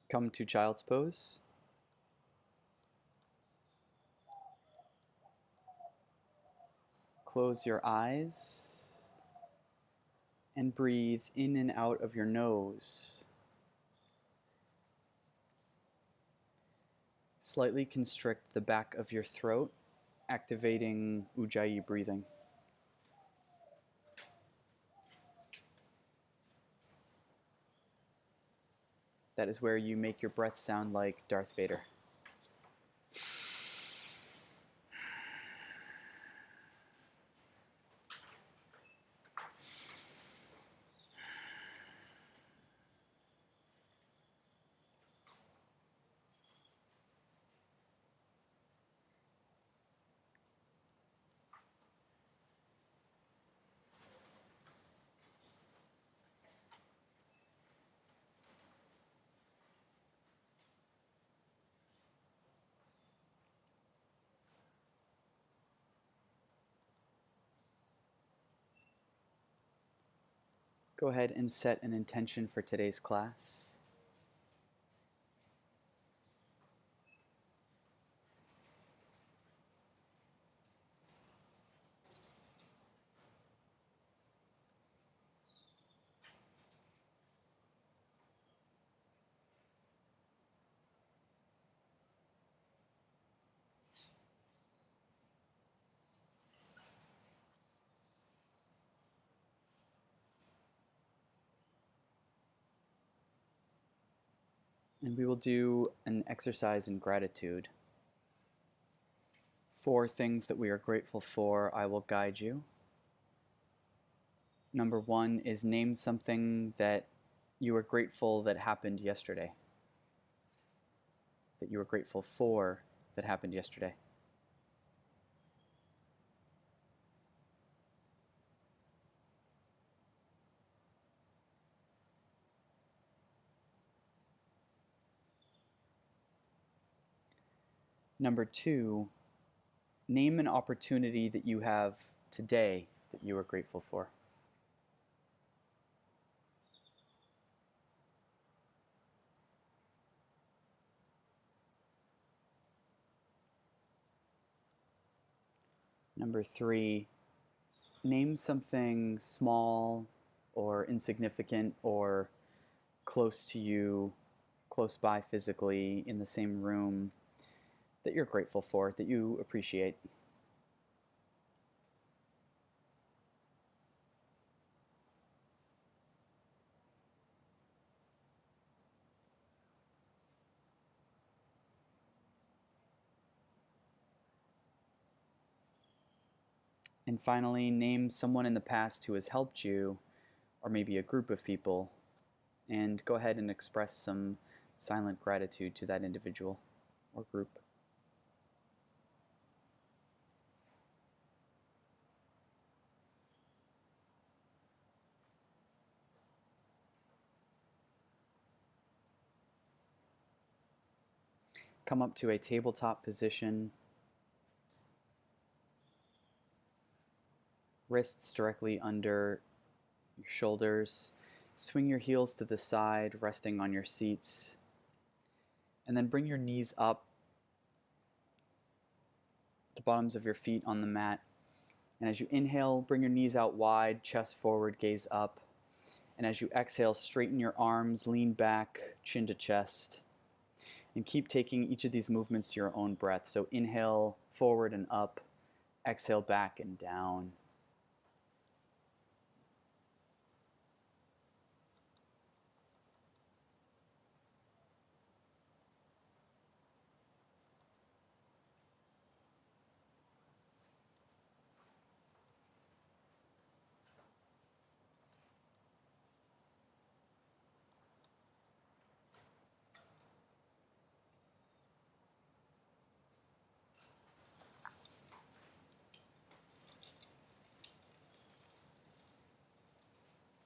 Come to child's pose. Close your eyes and breathe in and out of your nose. Slightly constrict the back of your throat, activating Ujjayi breathing. That is where you make your breath sound like Darth Vader. Go ahead and set an intention for today's class. And we will do an exercise in gratitude. 4 things that we are grateful for. I will guide you. Number 1 is name something that you are grateful that happened yesterday. That you are grateful for that happened yesterday. Number 2, name an opportunity that you have today that you are grateful for. Number 3, name something small or insignificant or close to you, close by physically, in the same room, that you're grateful for, that you appreciate. And finally, name someone in the past who has helped you, or maybe a group of people, and go ahead and express some silent gratitude to that individual or group. Come up to a tabletop position, wrists directly under your shoulders. Swing your heels to the side, resting on your seats. And then bring your knees up, the bottoms of your feet on the mat. And as you inhale, bring your knees out wide, chest forward, gaze up. And as you exhale, straighten your arms, lean back, chin to chest. And keep taking each of these movements to your own breath. So inhale, forward and up. Exhale, back and down.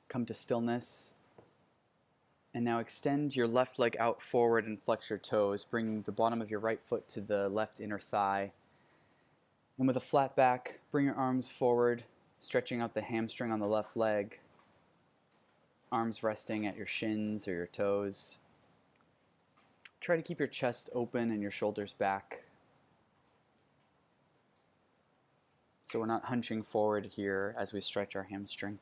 Come to stillness. And now extend your left leg out forward and flex your toes. Bring the bottom of your right foot to the left inner thigh. And with a flat back, bring your arms forward, stretching out the hamstring on the left leg. Arms resting at your shins or your toes. Try to keep your chest open and your shoulders back. So we're not hunching forward here as we stretch our hamstring.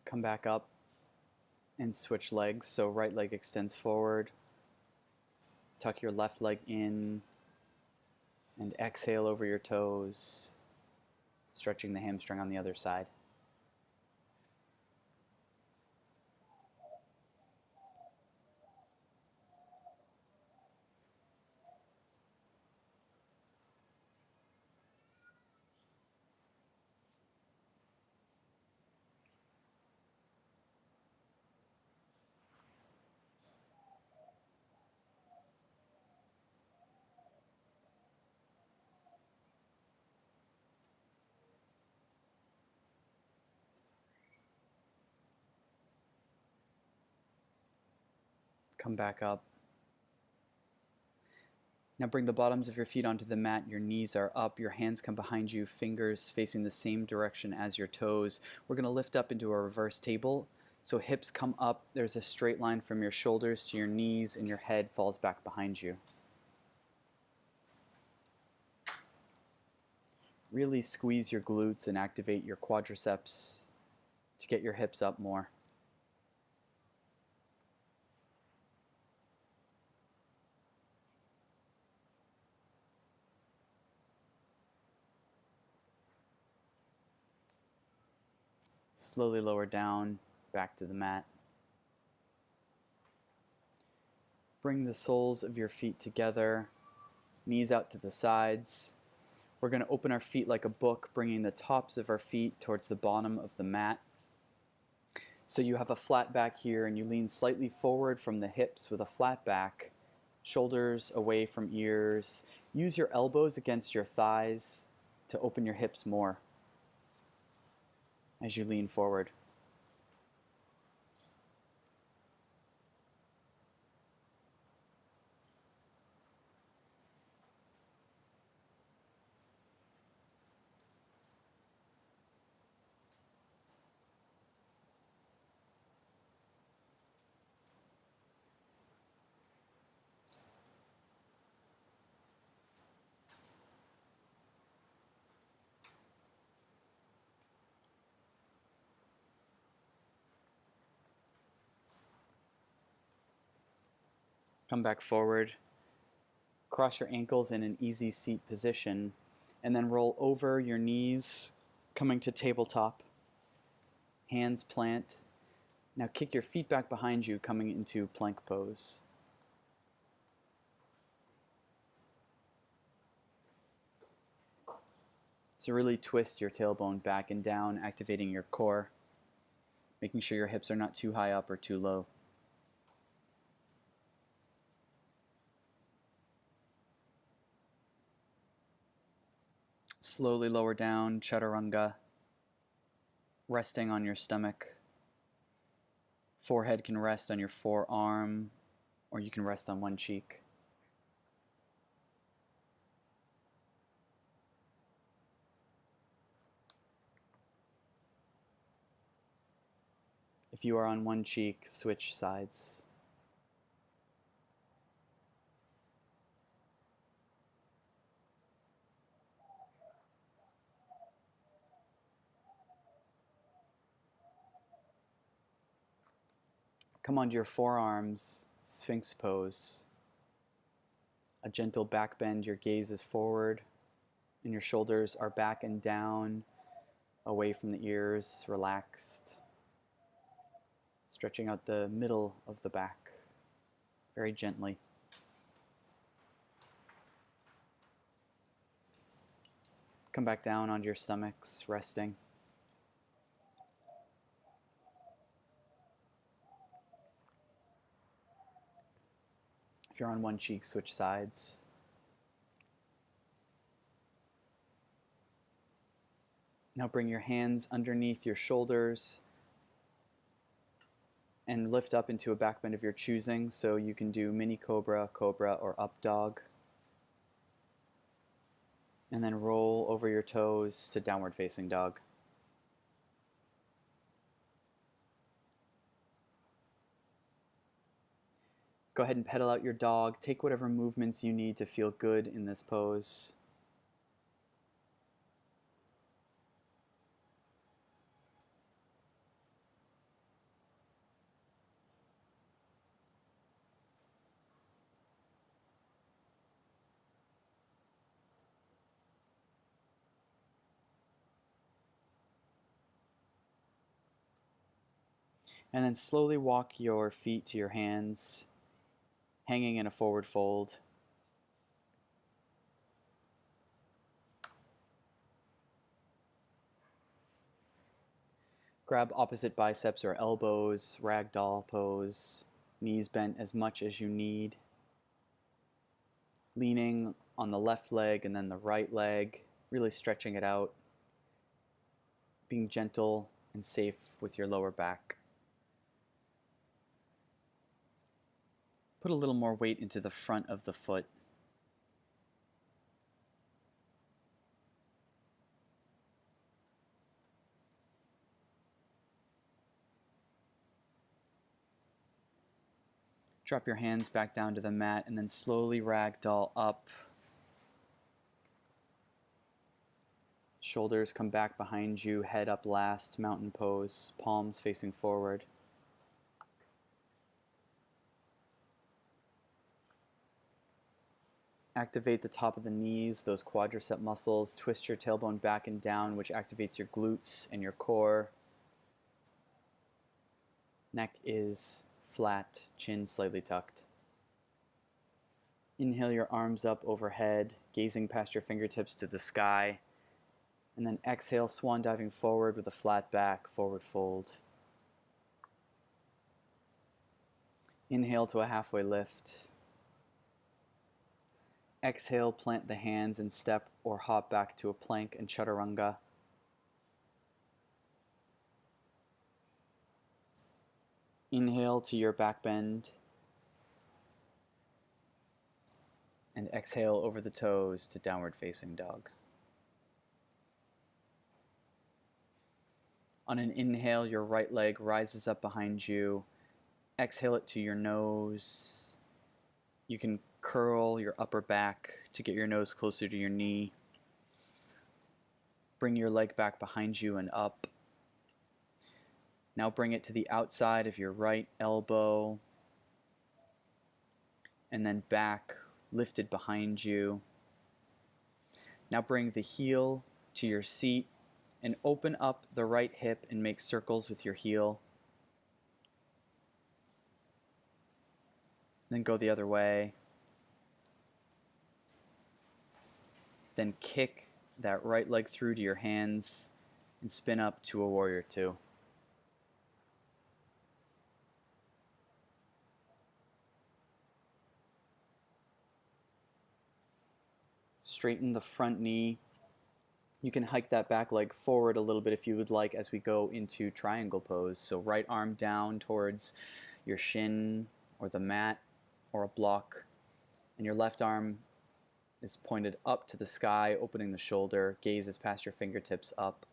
Come back up and switch legs. So right leg extends forward. Tuck your left leg in and exhale over your toes, stretching the hamstring on the other side. Come back up. Now bring the bottoms of your feet onto the mat. Your knees are up. Your hands come behind you, fingers facing the same direction as your toes. We're going to lift up into a reverse table. So hips come up. There's a straight line from your shoulders to your knees, and your head falls back behind you. Really squeeze your glutes and activate your quadriceps to get your hips up more. Slowly lower down, back to the mat. Bring the soles of your feet together, knees out to the sides. We're going to open our feet like a book, bringing the tops of our feet towards the bottom of the mat. So you have a flat back here, and you lean slightly forward from the hips with a flat back, shoulders away from ears. Use your elbows against your thighs to open your hips more as you lean forward. Come back forward. Cross your ankles in an easy seat position, and then roll over your knees, coming to tabletop. Hands plant. Now kick your feet back behind you, coming into plank pose. So really twist your tailbone back and down, activating your core, making sure your hips are not too high up or too low. Slowly lower down, chaturanga, resting on your stomach. Forehead can rest on your forearm, or you can rest on one cheek. If you are on one cheek, switch sides. Come onto your forearms, Sphinx pose. A gentle back bend, your gaze is forward, and your shoulders are back and down, away from the ears, relaxed. Stretching out the middle of the back, very gently. Come back down onto your stomachs, resting. you're on one cheek, switch sides. Now bring your hands underneath your shoulders and lift up into a back bend of your choosing, so you can do mini cobra, cobra, or up dog. And then roll over your toes to downward facing dog. Go ahead and pedal out your dog. Take whatever movements you need to feel good in this pose. And then slowly walk your feet to your hands, hanging in a forward fold. Grab opposite biceps or elbows, ragdoll pose, knees bent as much as you need. Leaning on the left leg and then the right leg, really stretching it out. Being gentle and safe with your lower back. Put a little more weight into the front of the foot. Drop your hands back down to the mat and then slowly ragdoll up. Shoulders come back behind you, head up last, mountain pose, palms facing forward. Activate the top of the knees, those quadricep muscles. Twist your tailbone back and down, which activates your glutes and your core. Neck is flat, chin slightly tucked. Inhale your arms up overhead, gazing past your fingertips to the sky. And then exhale, swan diving forward with a flat back, forward fold. Inhale to a halfway lift. Exhale, plant the hands and step or hop back to a plank and chaturanga. Inhale to your back bend. And exhale over the toes to downward facing dog. On an inhale, your right leg rises up behind you. Exhale it to your nose. You can curl your upper back to get your nose closer to your knee. Bring your leg back behind you and up. Now bring it to the outside of your right elbow. And then back, lifted behind you. Now bring the heel to your seat and open up the right hip and make circles with your heel. Then go the other way. Then kick that right leg through to your hands and spin up to a warrior two. Straighten the front knee. You can hike that back leg forward a little bit if you would like as we go into triangle pose. So right arm down towards your shin or the mat or a block, and your left arm is pointed up to the sky, opening the shoulder. Gaze is past your fingertips up.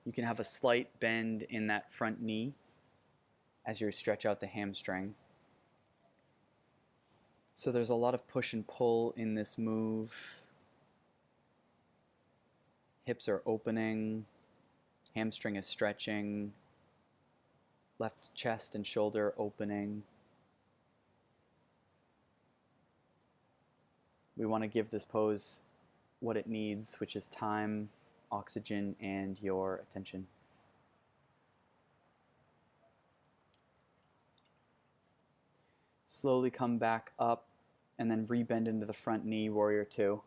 You can have a slight bend in that front knee as you stretch out the hamstring. So there's a lot of push and pull in this move. Hips are opening, hamstring is stretching, left chest and shoulder opening. We want to give this pose what it needs, which is time, oxygen, and your attention. Slowly come back up and then rebend into the front knee, warrior two.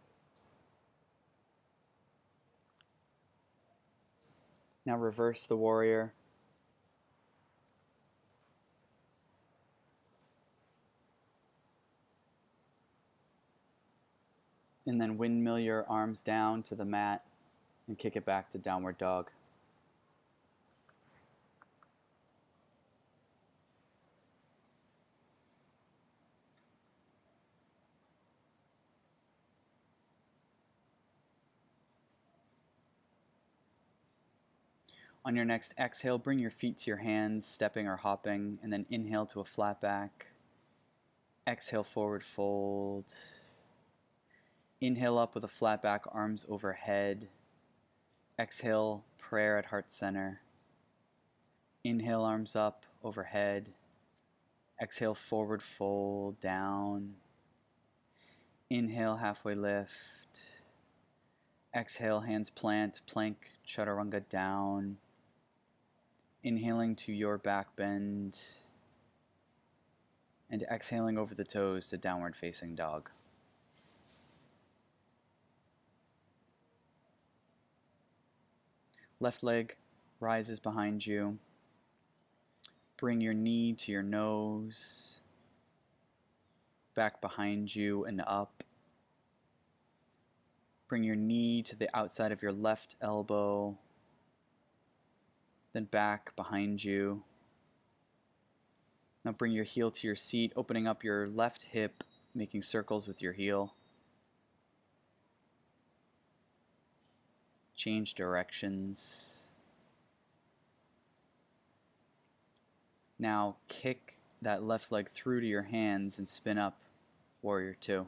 Now reverse the warrior. And then windmill your arms down to the mat and kick it back to downward dog. On your next exhale, bring your feet to your hands, stepping or hopping, and then inhale to a flat back. Exhale, forward fold. Inhale up with a flat back, arms overhead. Exhale, prayer at heart center. Inhale, arms up, overhead. Exhale, forward fold, down. Inhale, halfway lift. Exhale, hands plant, plank, chaturanga down. Inhaling to your back bend. And exhaling over the toes to downward facing dog. Left leg rises behind you. Bring your knee to your nose. Back behind you and up. Bring your knee to the outside of your left elbow. Then back behind you. Now bring your heel to your seat, opening up your left hip, making circles with your heel. Change directions. Now kick that left leg through to your hands and spin up, warrior two.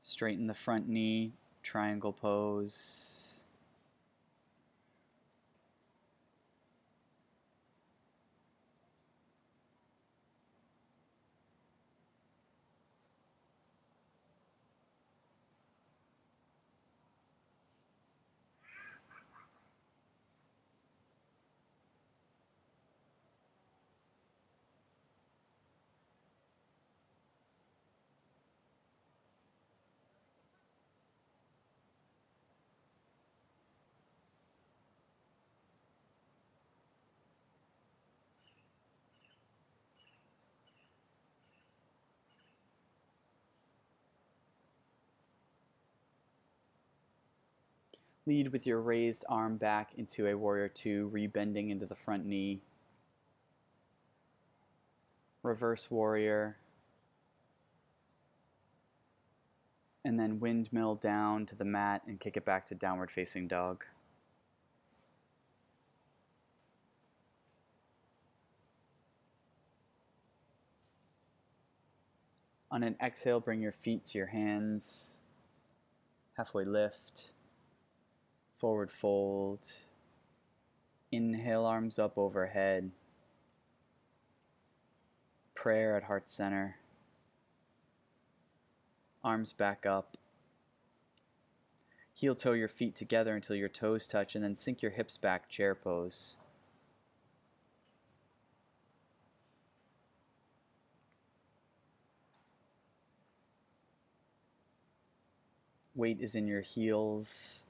Straighten the front knee, triangle pose. Lead with your raised arm back into a warrior two, rebending into the front knee. Reverse warrior. And then windmill down to the mat and kick it back to downward facing dog. On an exhale, bring your feet to your hands. Halfway lift. Forward fold. Inhale, arms up overhead. Prayer at heart center. Arms back up. Heel toe your feet together until your toes touch, and then sink your hips back, chair pose. Weight is in your heels.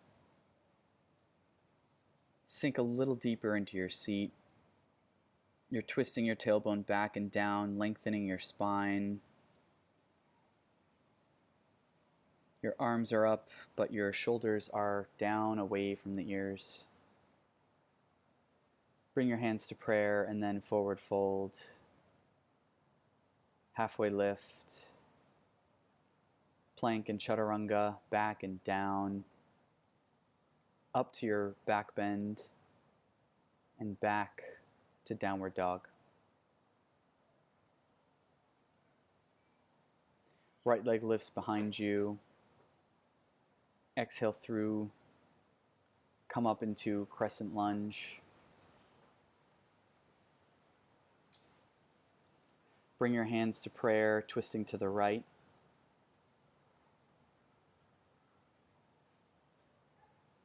Sink a little deeper into your seat. You're twisting your tailbone back and down, lengthening your spine. Your arms are up, but your shoulders are down, away from the ears. Bring your hands to prayer and then forward fold. Halfway lift. Plank and chaturanga, back and down. Up to your back bend and back to downward dog. Right leg lifts behind you. Exhale through. Come up into crescent lunge. Bring your hands to prayer, twisting to the right.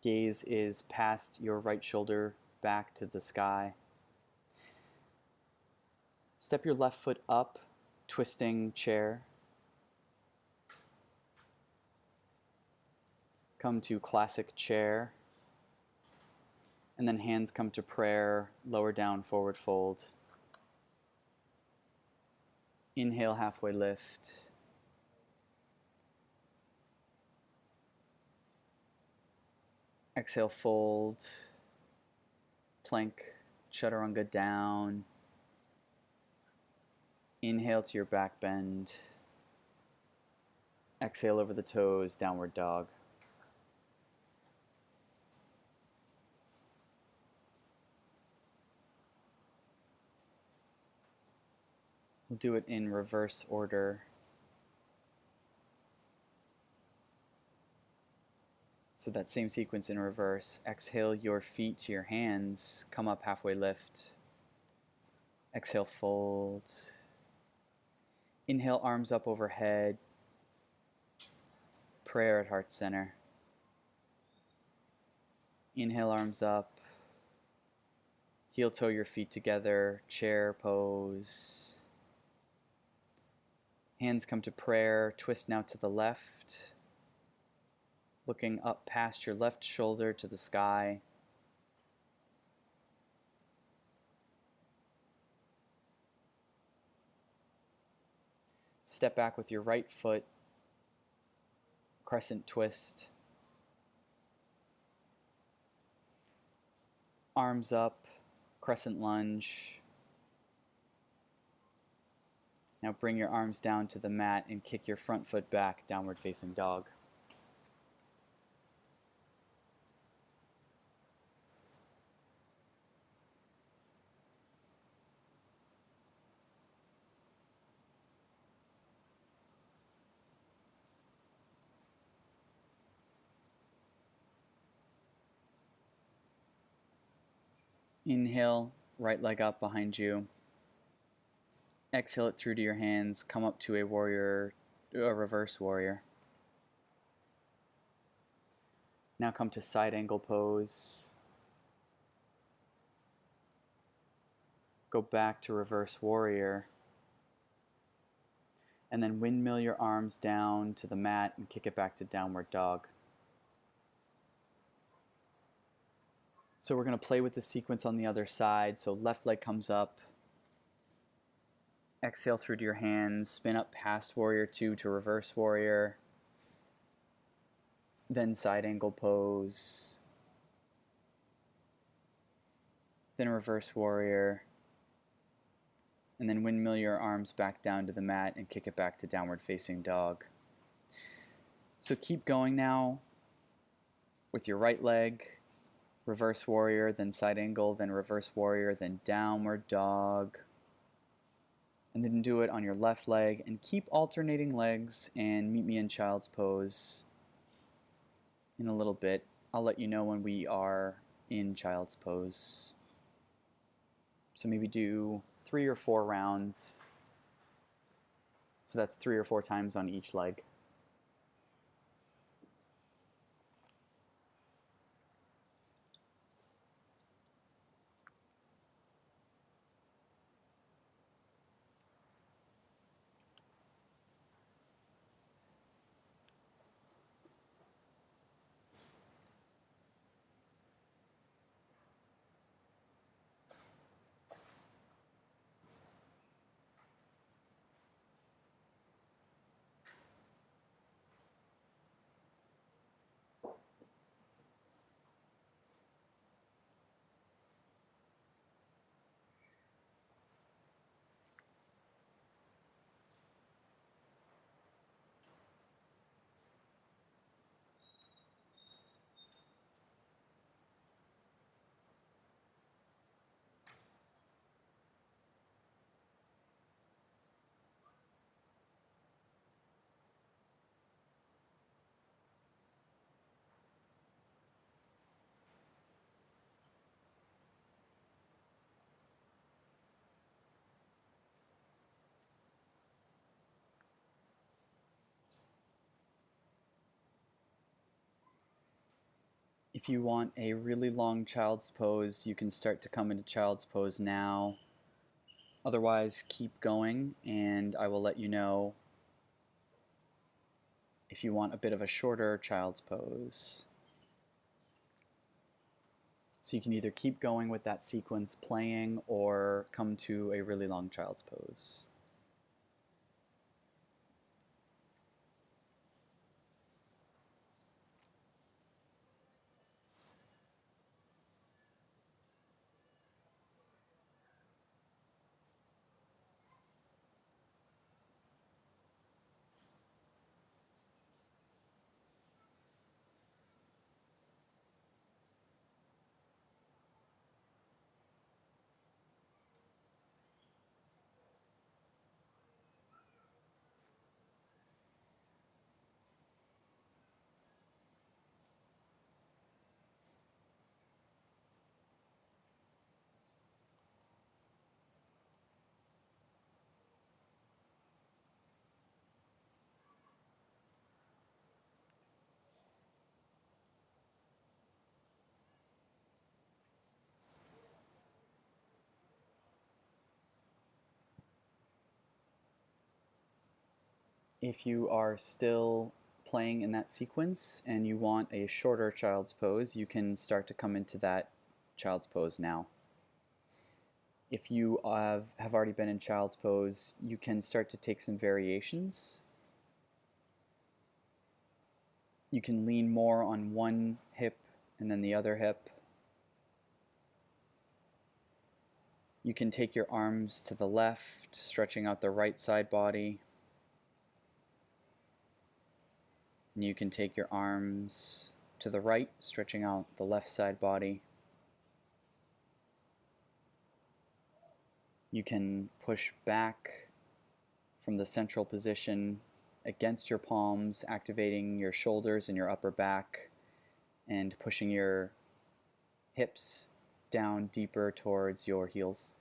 Gaze is past your right shoulder, back to the sky. Step your left foot up, twisting chair. Come to classic chair. And then hands come to prayer, lower down, forward fold. Inhale, halfway lift. Exhale, fold. Plank, chaturanga down. Inhale to your back bend. Exhale over the toes, downward dog. We'll do it in reverse order. So that same sequence in reverse. Exhale your feet to your hands. Come up, halfway lift. Exhale, fold. Inhale, arms up overhead. Prayer at heart center. Inhale, arms up. Heel toe your feet together. Chair pose. Hands come to prayer. Twist now to the left. Looking up past your left shoulder to the sky. Step back with your right foot. Crescent twist. Arms up, crescent lunge. Now bring your arms down to the mat and kick your front foot back, downward facing dog. Inhale, right leg up behind you. Exhale it through to your hands. Come up to a reverse warrior. Now come to side angle pose. Go back to reverse warrior. And then windmill your arms down to the mat and kick it back to downward dog. So we're going to play with the sequence on the other side. So left leg comes up. Exhale through to your hands. Spin up past warrior 2 to reverse warrior. Then side angle pose. Then reverse warrior. And then windmill your arms back down to the mat and kick it back to downward facing dog. So keep going now with your right leg. Reverse warrior, then side angle, then reverse warrior, then downward dog. And then do it on your left leg and keep alternating legs and meet me in child's pose in a little bit. I'll let you know when we are in child's pose. So maybe do 3 or 4 rounds. So that's 3 or 4 times on each leg. If you want a really long child's pose, you can start to come into child's pose now. Otherwise, keep going, and I will let you know if you want a bit of a shorter child's pose. So you can either keep going with that sequence playing or come to a really long child's pose. If you are still playing in that sequence and you want a shorter child's pose, you can start to come into that child's pose now. If you have already been in child's pose, you can start to take some variations. You can lean more on one hip and then the other hip. You can take your arms to the left, stretching out the right side body. And you can take your arms to the right, stretching out the left side body. You can push back from the central position against your palms, activating your shoulders and your upper back, and pushing your hips down deeper towards your heels.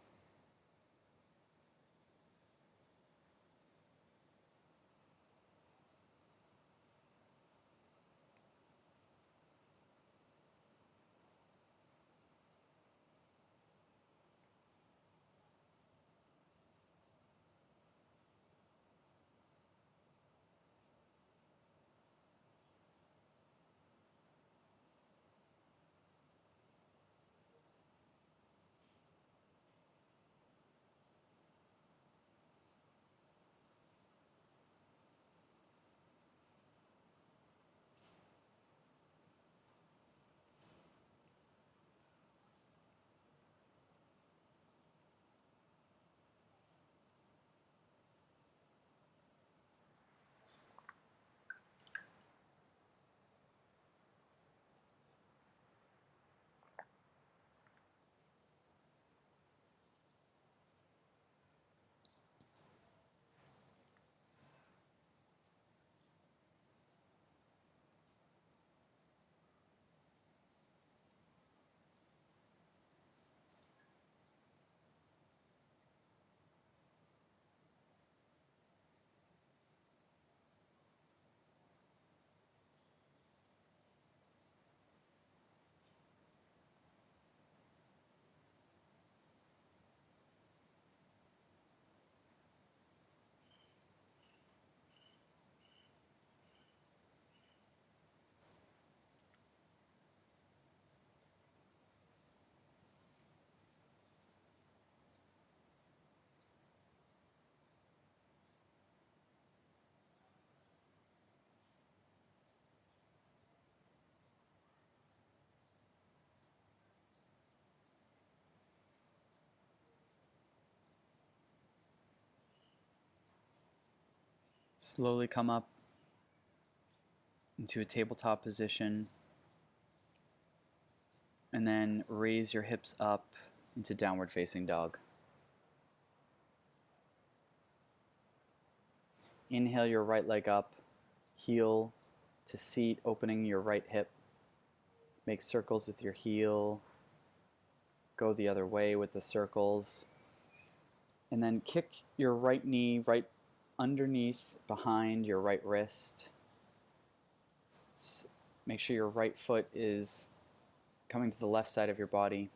Slowly come up into a tabletop position, and then raise your hips up into downward facing dog. Inhale your right leg up, heel to seat, opening your right hip. Make circles with your heel. Go the other way with the circles. And then kick your right knee right underneath behind your right wrist. Make sure your right foot is coming to the left side of your body.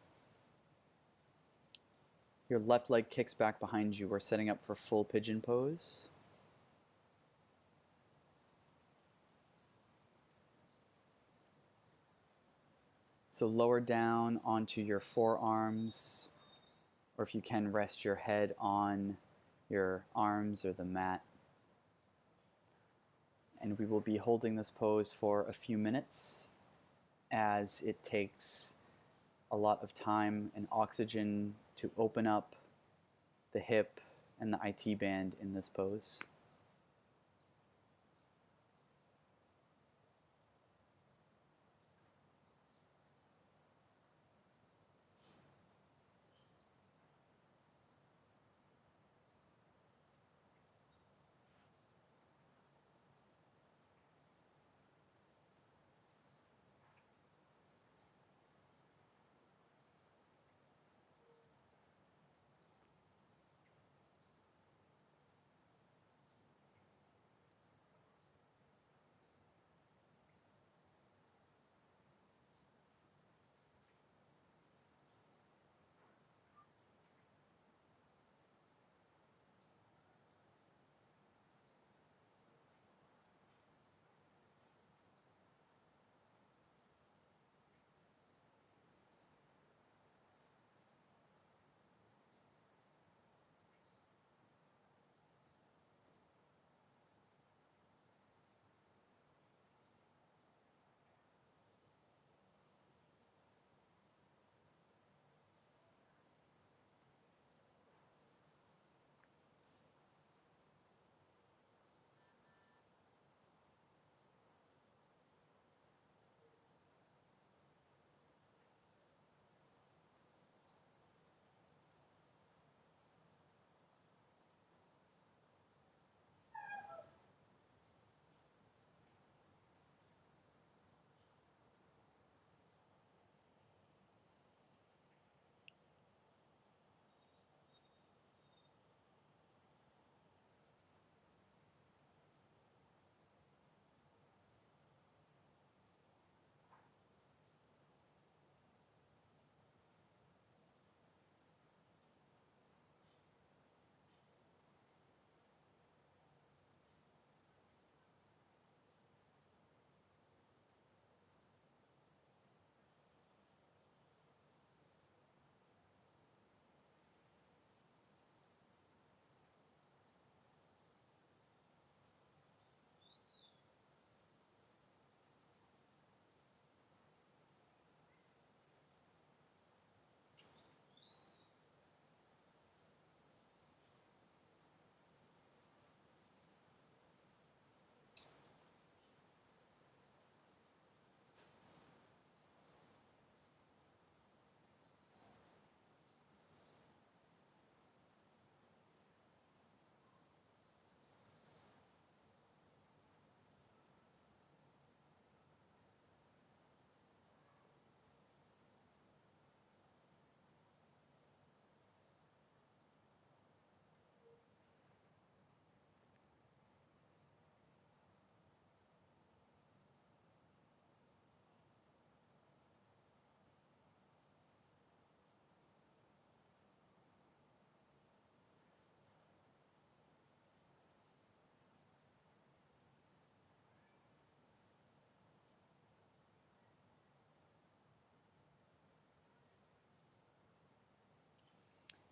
Your left leg kicks back behind you. We're setting up for full pigeon pose. So lower down onto your forearms, or if you can, rest your head on your arms or the mat. And we will be holding this pose for a few minutes, as it takes a lot of time and oxygen to open up the hip and the IT band in this pose.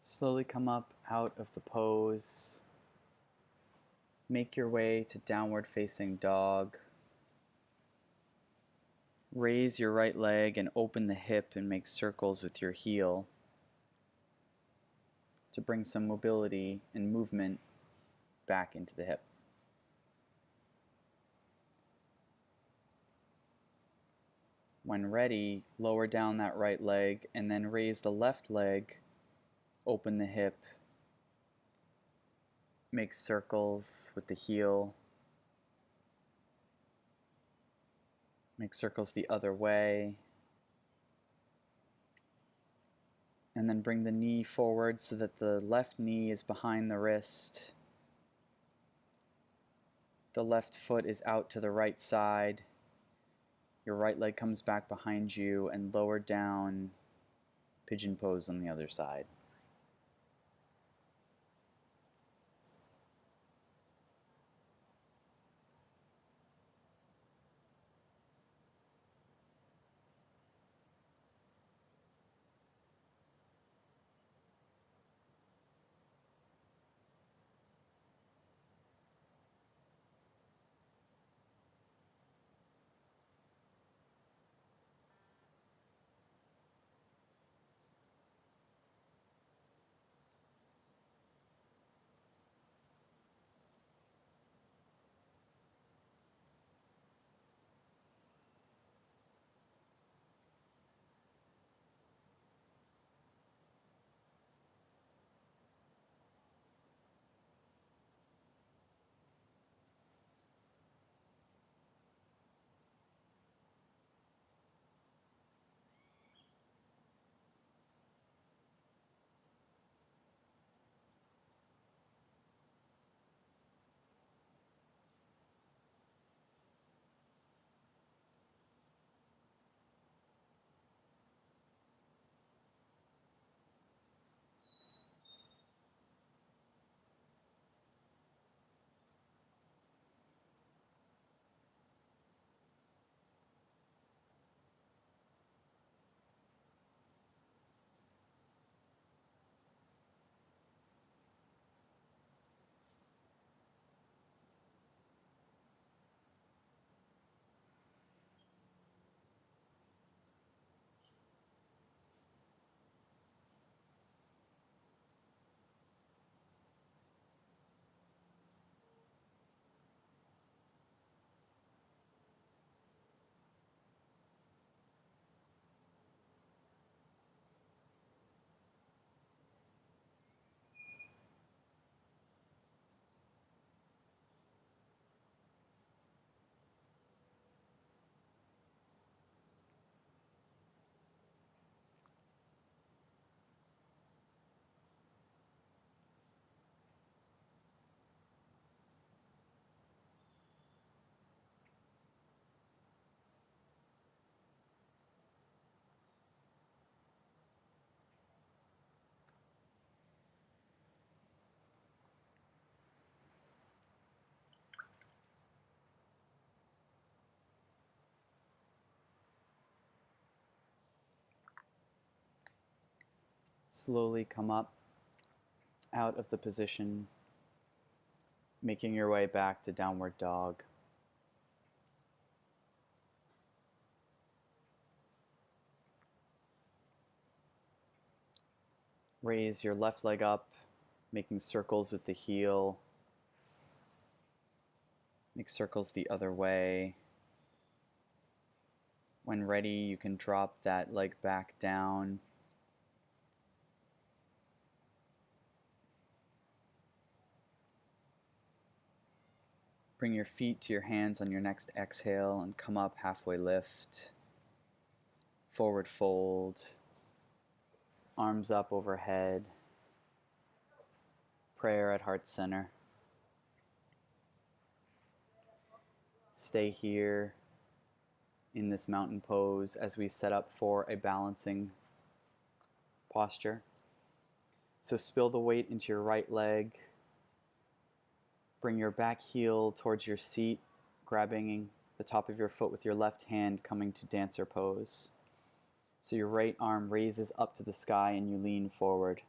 Slowly come up out of the pose. Make your way to downward facing dog. Raise your right leg and open the hip and make circles with your heel to bring some mobility and movement back into the hip. When ready, lower down that right leg and then raise the left leg, open the hip, make circles with the heel, make circles the other way, and then bring the knee forward so that the left knee is behind the wrist. The left foot is out to the right side. Your right leg comes back behind you, and lower down, pigeon pose on the other side. Slowly come up out of the position, making your way back to downward dog. Raise your left leg up, making circles with the heel. Make circles the other way. When ready, you can drop that leg back down. Bring your feet to your hands on your next exhale and come up, halfway lift. Forward fold. Arms up overhead. Prayer at heart center. Stay here in this mountain pose as we set up for a balancing posture. So spill the weight into your right leg. Bring your back heel towards your seat, grabbing the top of your foot with your left hand, coming to dancer pose. So your right arm raises up to the sky and you lean forward.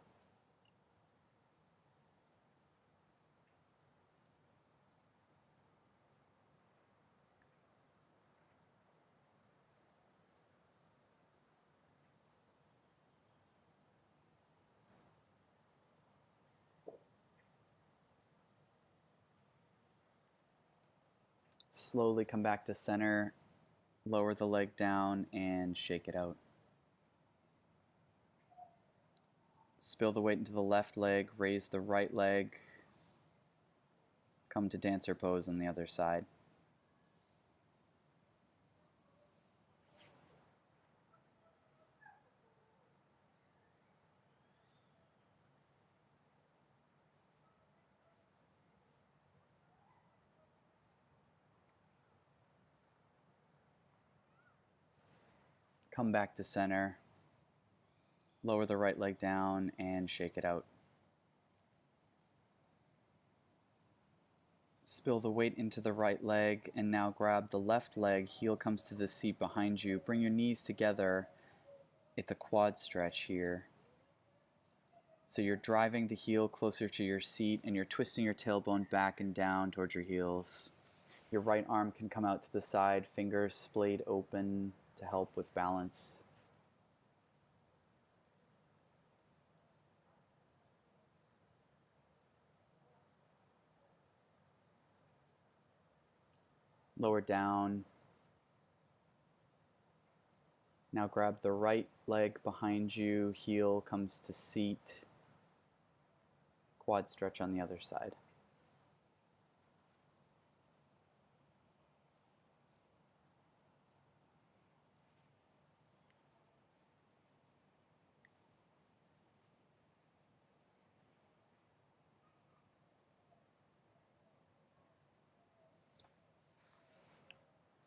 Slowly come back to center, lower the leg down and shake it out. Spill the weight into the left leg, raise the right leg, come to dancer pose on the other side. Come back to center, lower the right leg down and shake it out. Spill the weight into the right leg and now grab the left leg, heel comes to the seat behind you. Bring your knees together. It's a quad stretch here. So you're driving the heel closer to your seat and you're twisting your tailbone back and down towards your heels. Your right arm can come out to the side, fingers splayed open to help with balance. Lower down. Now grab the right leg behind you, heel comes to seat. Quad stretch on the other side.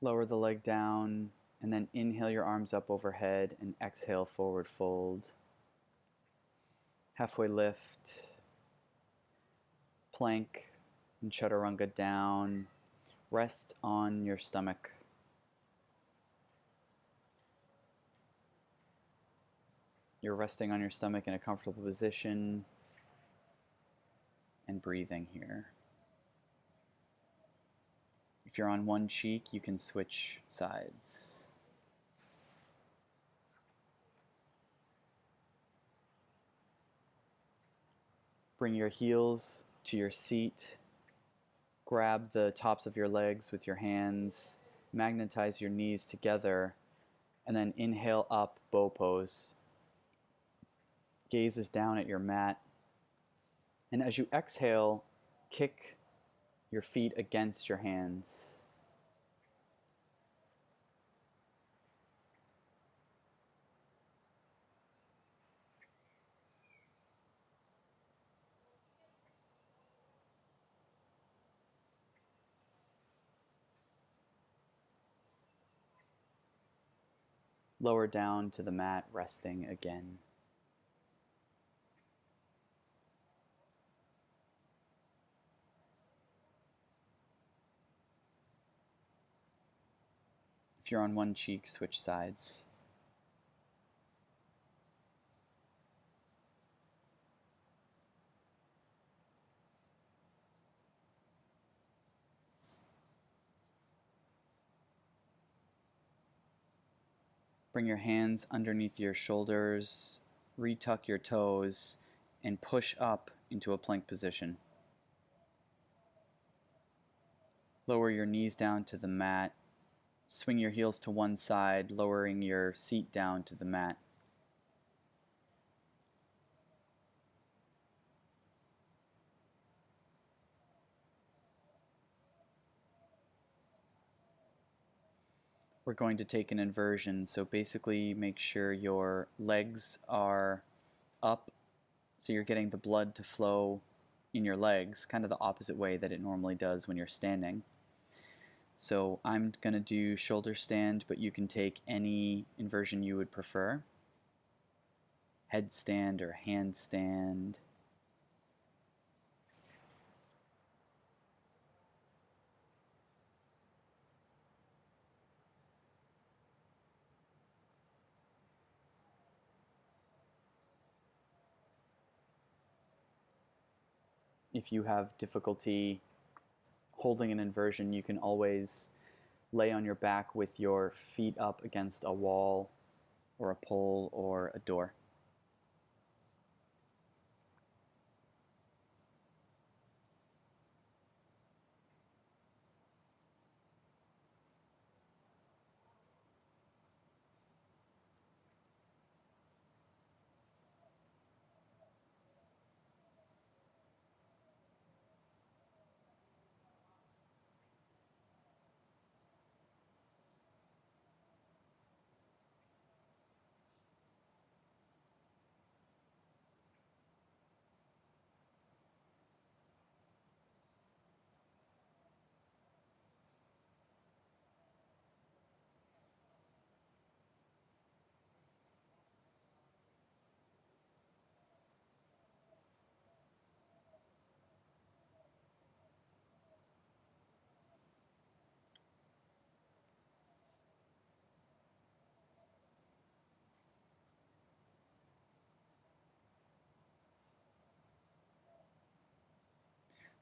Lower the leg down and then inhale your arms up overhead and exhale forward fold. Halfway lift. Plank and chaturanga down. Rest on your stomach. You're resting on your stomach in a comfortable position and breathing here. If you're on one cheek, you can switch sides. Bring your heels to your seat. Grab the tops of your legs with your hands. Magnetize your knees together. And then inhale up, bow pose. Gaze is down at your mat. And as you exhale, kick your feet against your hands. Lower down to the mat, resting again. If you're on one cheek, switch sides. Bring your hands underneath your shoulders, retuck your toes, and push up into a plank position. Lower your knees down to the mat. Swing your heels to one side, lowering your seat down to the mat. We're going to take an inversion, so basically make sure your legs are up so you're getting the blood to flow in your legs, kind of the opposite way that it normally does when you're standing. So I'm going to do shoulder stand, but you can take any inversion you would prefer. Headstand or handstand. If you have difficulty holding an inversion, you can always lay on your back with your feet up against a wall or a pole or a door.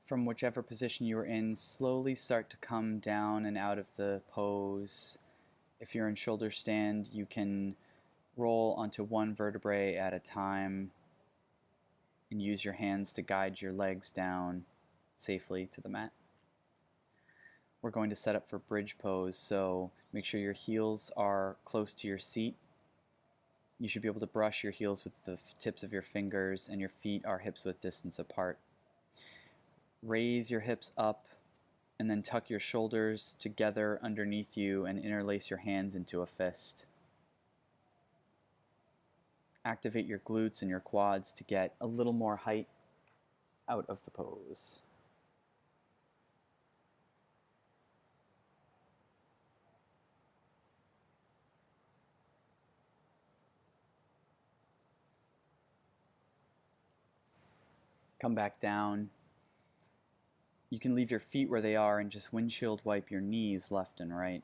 From whichever position you are in, slowly start to come down and out of the pose. If you're in shoulder stand, you can roll onto one vertebrae at a time and use your hands to guide your legs down safely to the mat. We're going to set up for bridge pose, so make sure your heels are close to your seat. You should be able to brush your heels with the tips of your fingers, and your feet are hips-width distance apart. Raise your hips up and then tuck your shoulders together underneath you and interlace your hands into a fist. Activate your glutes and your quads to get a little more height out of the pose. Come back down. You can leave your feet where they are and just windshield wipe your knees left and right.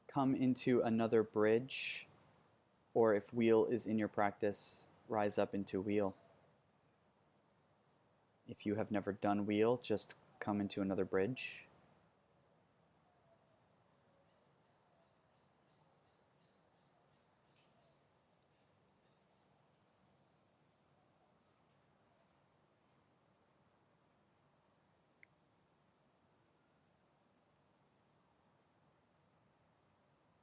Come into another bridge, or if wheel is in your practice, rise up into wheel. If you have never done wheel, just come into another bridge.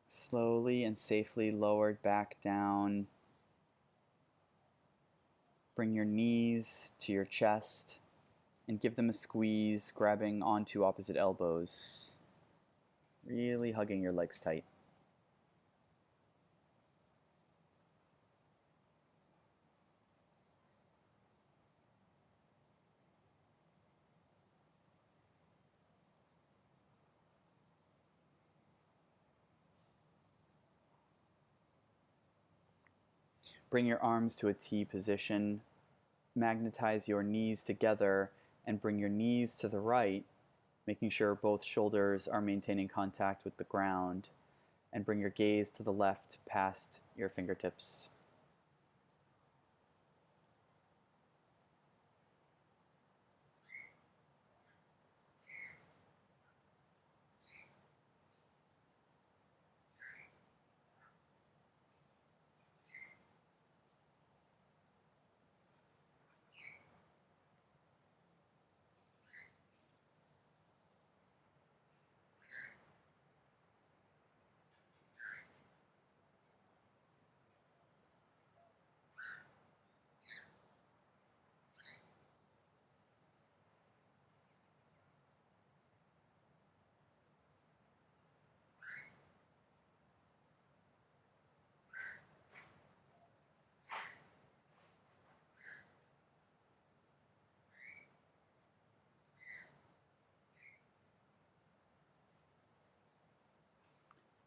Slowly and safely lowered back down. Bring your knees to your chest and give them a squeeze, grabbing onto opposite elbows. Really hugging your legs tight. Bring your arms to a T position. Magnetize your knees together and bring your knees to the right, making sure both shoulders are maintaining contact with the ground. and bring your gaze to the left past your fingertips.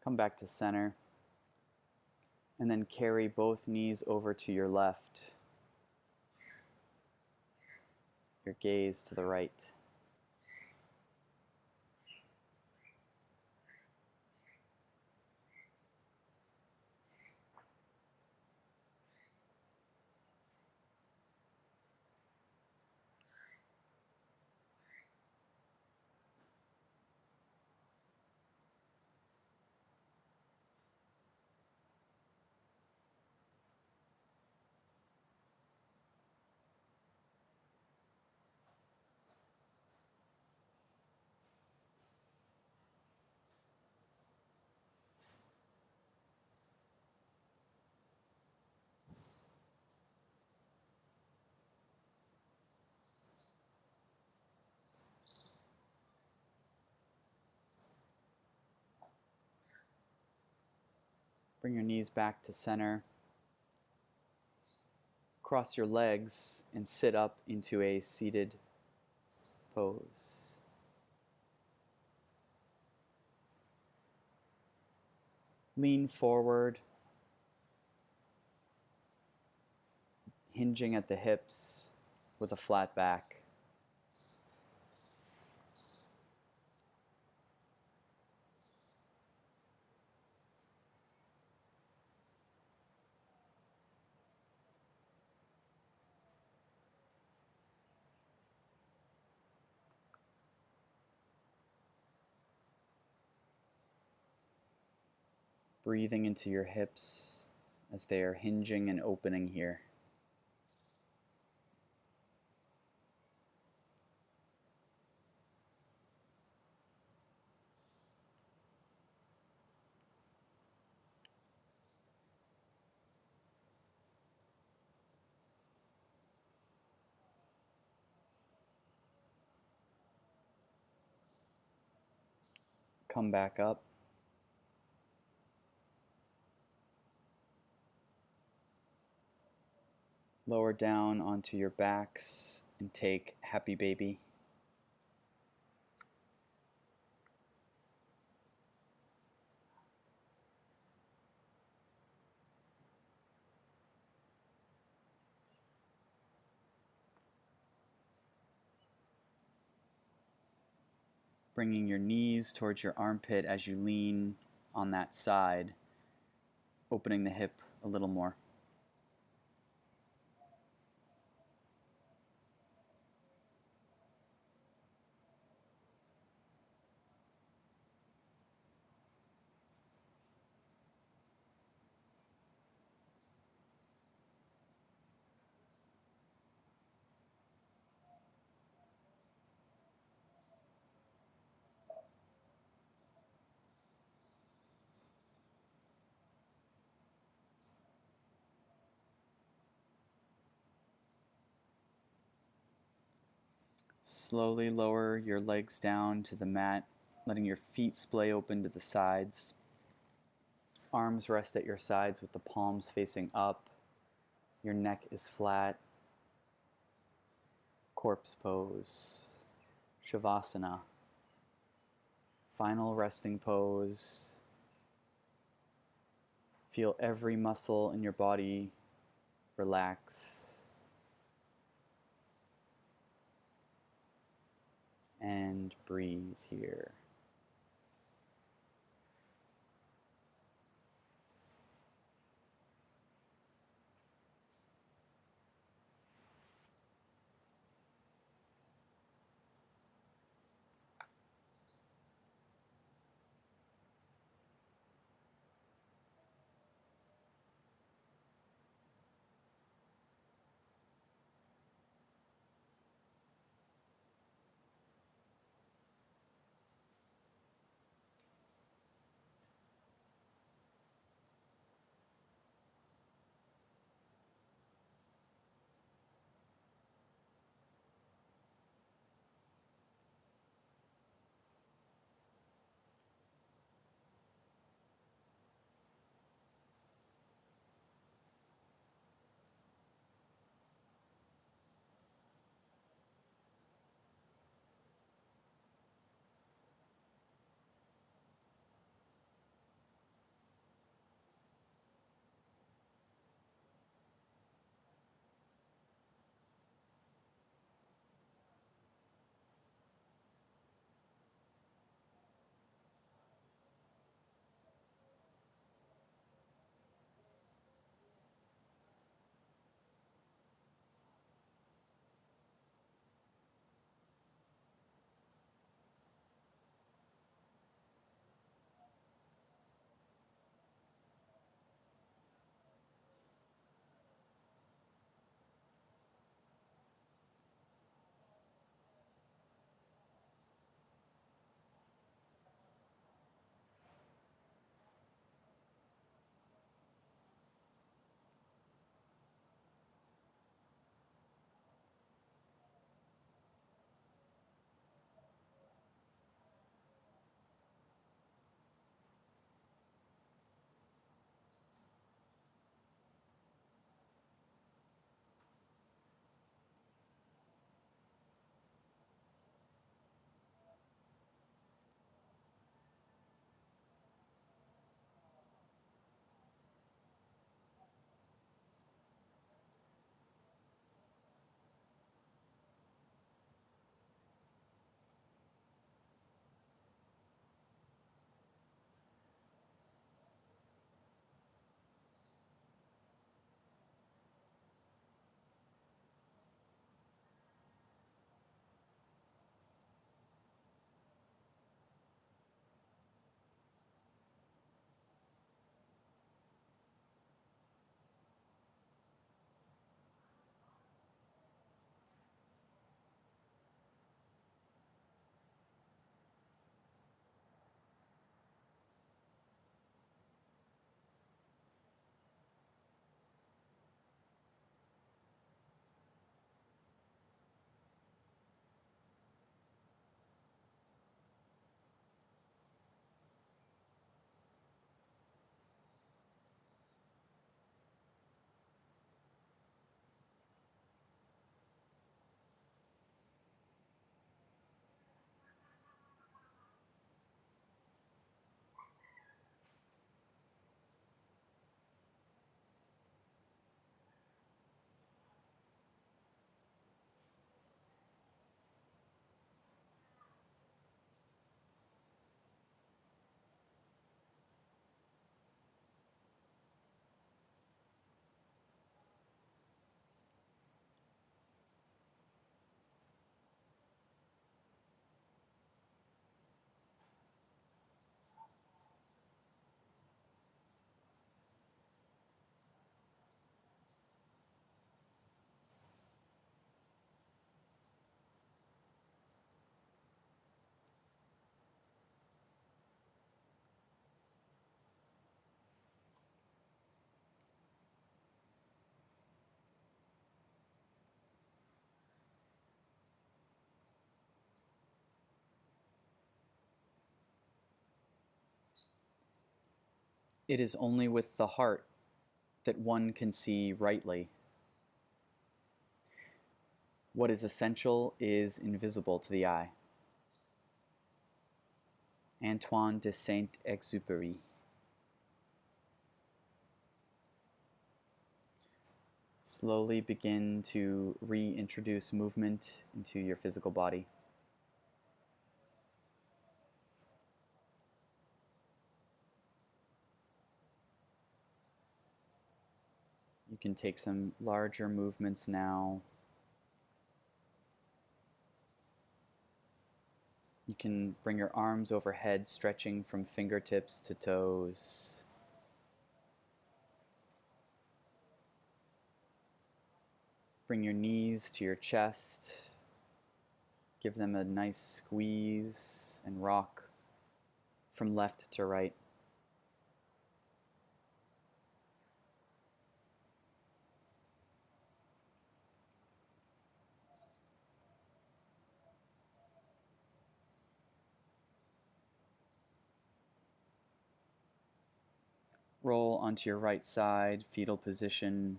Come back to center, and then carry both knees over to your left, your gaze to the right. Bring your knees back to center. Cross your legs and sit up into a seated pose. Lean forward, hinging at the hips with a flat back. Breathing into your hips as they are hinging and opening here. Come back up. Lower down onto your backs and take Happy Baby. Bringing your knees towards your armpit as you lean on that side, opening the hip a little more. Slowly lower your legs down to the mat, letting your feet splay open to the sides. Arms rest at your sides with the palms facing up. Your neck is flat. Corpse pose. Shavasana. Final resting pose. Feel every muscle in your body relax. And breathe here. It is only with the heart that one can see rightly. What is essential is invisible to the eye. Antoine de Saint-Exupéry. Slowly begin to reintroduce movement into your physical body. You can take some larger movements now. You can bring your arms overhead, stretching from fingertips to toes. Bring your knees to your chest. Give them a nice squeeze and rock from left to right. Roll onto your right side, fetal position,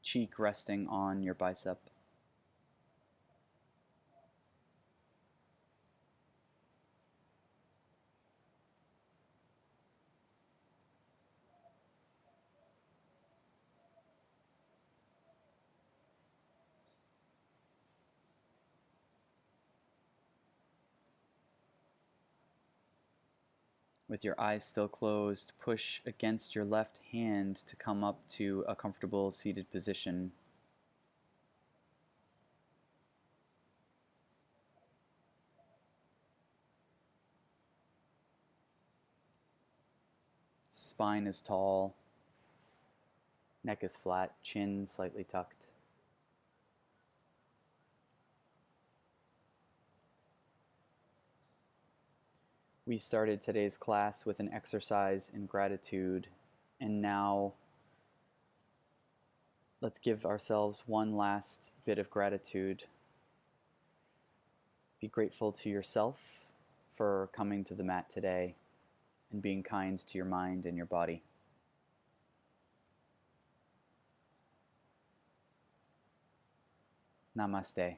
cheek resting on your bicep. With your eyes still closed, push against your left hand to come up to a comfortable seated position. Spine is tall, neck is flat, chin slightly tucked. We started today's class with an exercise in gratitude, and now let's give ourselves one last bit of gratitude. Be grateful to yourself for coming to the mat today and being kind to your mind and your body. Namaste.